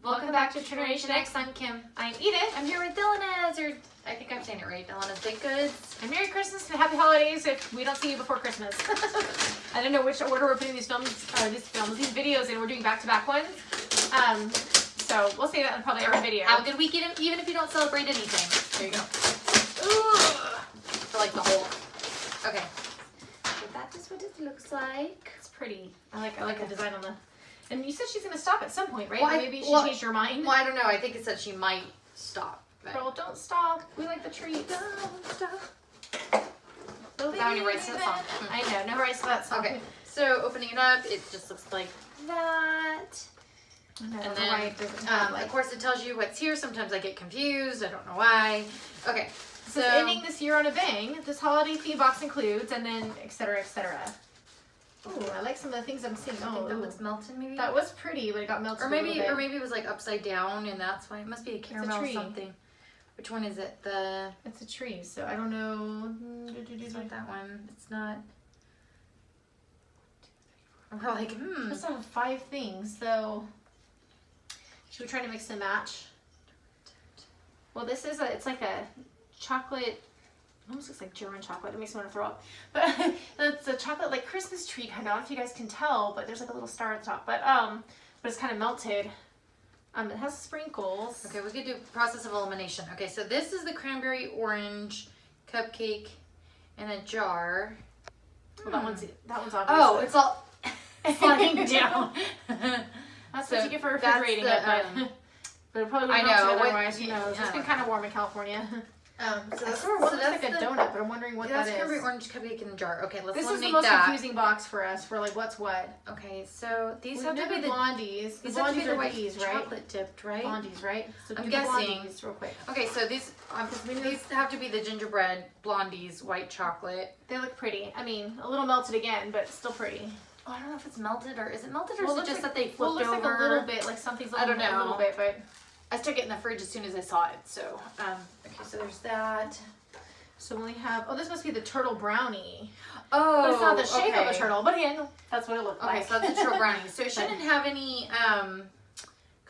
Welcome back to Generation X. I'm Kim. I'm Edith. I'm here with Delana's, or I think I'm saying it right, Delana's Baked Goods. And Merry Christmas and Happy Holidays if we don't see you before Christmas. I don't know which order we're putting these videos in. We're doing back-to-back ones. So we'll say that in probably every video. Have a good week, even if you don't celebrate anything. There you go. Ooh, for like the whole. Okay. So that is what it looks like. It's pretty. I like the design on the. And you said she's gonna stop at some point, right? Well, Maybe she changed her mind. Well, I don't know. I think it said she might stop. But... Girl, don't stop. We like the treat. Don't stop. Without any rights to the song. I know, no rights to that song. Okay. So opening it up, it just looks like that. No, and then, of course, it tells you what's here. Sometimes I get confused. I don't know why. Okay. So ending this year on a bang. This holiday theme box includes, and then etc. etc. Ooh, I like some of the things I'm seeing. I think that looks melted, maybe. That was pretty, but it got melted. Or maybe it was like upside down, and that's why it must be a caramel or something. Which one is it? It's a tree, so I don't know. It's not that one. It's not. We're like, It's not 5 things, so should we try to mix and match? Well, this is it's like a chocolate. Almost looks like German chocolate. It makes me want to throw up. But it's a chocolate like Christmas tree kind of. I don't know if you guys can tell, but there's like a little star at the top. But it's kind of melted. It has sprinkles. Okay, we could do process of elimination. Okay, so this is the cranberry orange cupcake in a jar. Well, that one's obvious. Oh, it's all falling down. That's what you get for refrigerating it, but it probably wouldn't melt otherwise. Who knows? It's been kind of warm in California. So that's like a donut, but I'm wondering what that is. That's cranberry orange cupcake in a jar. Okay, let's This is the eliminate most that. confusing box for us. For like what's what. Okay, so these have to to be the blondies. These the have to be blondies the are white these, right? chocolate dipped, right? Blondies, right? So I'm do guessing. the blondies real quick. Okay, so these have to be the gingerbread blondies, white chocolate. They look pretty. I mean, a little melted again, but still pretty. Oh, I don't know if it's melted or is it melted or Well, is it just like, that they flipped looks over? Like a little bit, like something's a little, I don't know. A little bit, but I stuck it in the fridge as soon as I saw it. So, okay, so there's that. So we have, this must be the turtle brownie. Oh, but it's not the shape of a turtle, but again, that's what it looked like. Okay, so that's the turtle brownie. So it shouldn't have any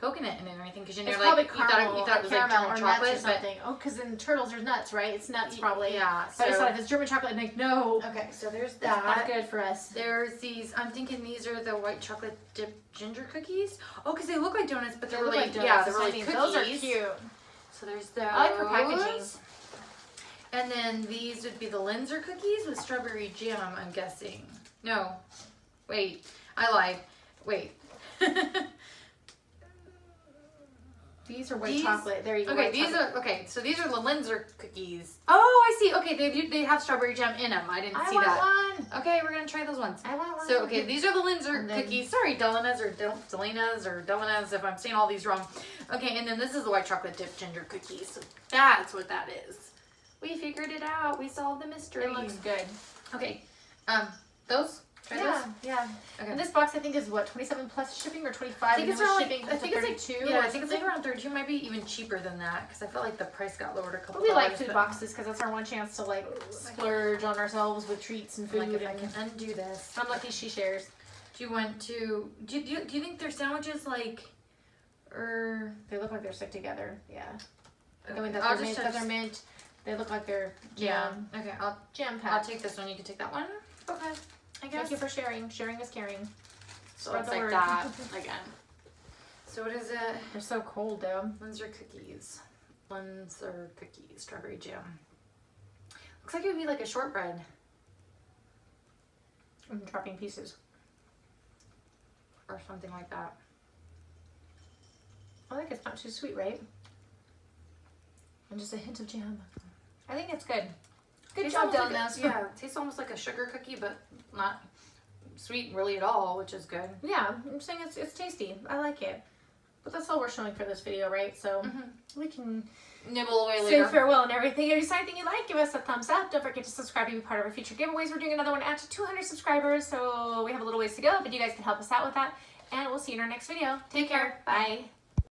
coconut in it or anything because it's like you thought it was like German chocolate or something. Oh, because in turtles there's nuts, right? It's nuts probably. Yeah. So I just thought if it's German chocolate, I'm like, no. Okay, so there's that. That's good for us. There's these. I'm thinking these are the white chocolate dipped ginger cookies. Oh, because they look like donuts, but they're really like donuts. Yeah, they're really cookies. Those are cute. So there's those. I like her packaging. And then these would be the Linzer cookies with strawberry jam, I'm guessing. No. Wait. I lied. Wait. These are white chocolate. There you go. Okay, so these are the Linzer cookies. Oh, I see. Okay, they have strawberry jam in them. I didn't see that. One. Okay, we're going to try those ones. I want one. So, okay, these are the Linzer cookies. Sorry, Delana's or Delana's if I'm saying all these wrong. Okay, and then this is the white chocolate dipped ginger cookies. So that's what that is. We figured it out. We solved the mystery. It looks good. Okay. Those? Try those? Yeah. Okay. And this box I think is what, 27 plus shipping or 25? I think it's around shipping I think it's 32. like, yeah, I think it's like around 32. Might be even cheaper than that because I felt like the price got lowered a couple. We like food boxes because that's our one chance to like splurge on ourselves with treats and food. Like if I can undo this. I'm lucky she shares. Do you want to? Do you think their sandwiches like, or they look like they're stuck together? Yeah. Okay. I mean, they're mint. They look like they're jam. Yeah. Okay, jam packed. I'll take this one. You can take that one. Okay. I guess. Thank you for sharing. Sharing is caring. So it's like that again. So what is it? They're so cold though. Linzer cookies. Linzer cookies. Strawberry jam. Looks like it would be like a shortbread. I'm dropping pieces. Or something like that. I think it's not too sweet, right? And just a hint of jam. I think it's good. Good job, Delana's. Yeah, it tastes almost like a sugar cookie, but not sweet really at all, which is good. Yeah, I'm saying it's tasty. I like it. But that's all we're showing for this video, right? So we can nibble away later. Say farewell and everything. If you saw anything you like, give us a thumbs up. Don't forget to subscribe to be part of our future giveaways. We're doing another one at 200 subscribers, so we have a little ways to go, but you guys can help us out with that. And we'll see you in our next video. Take care. Bye.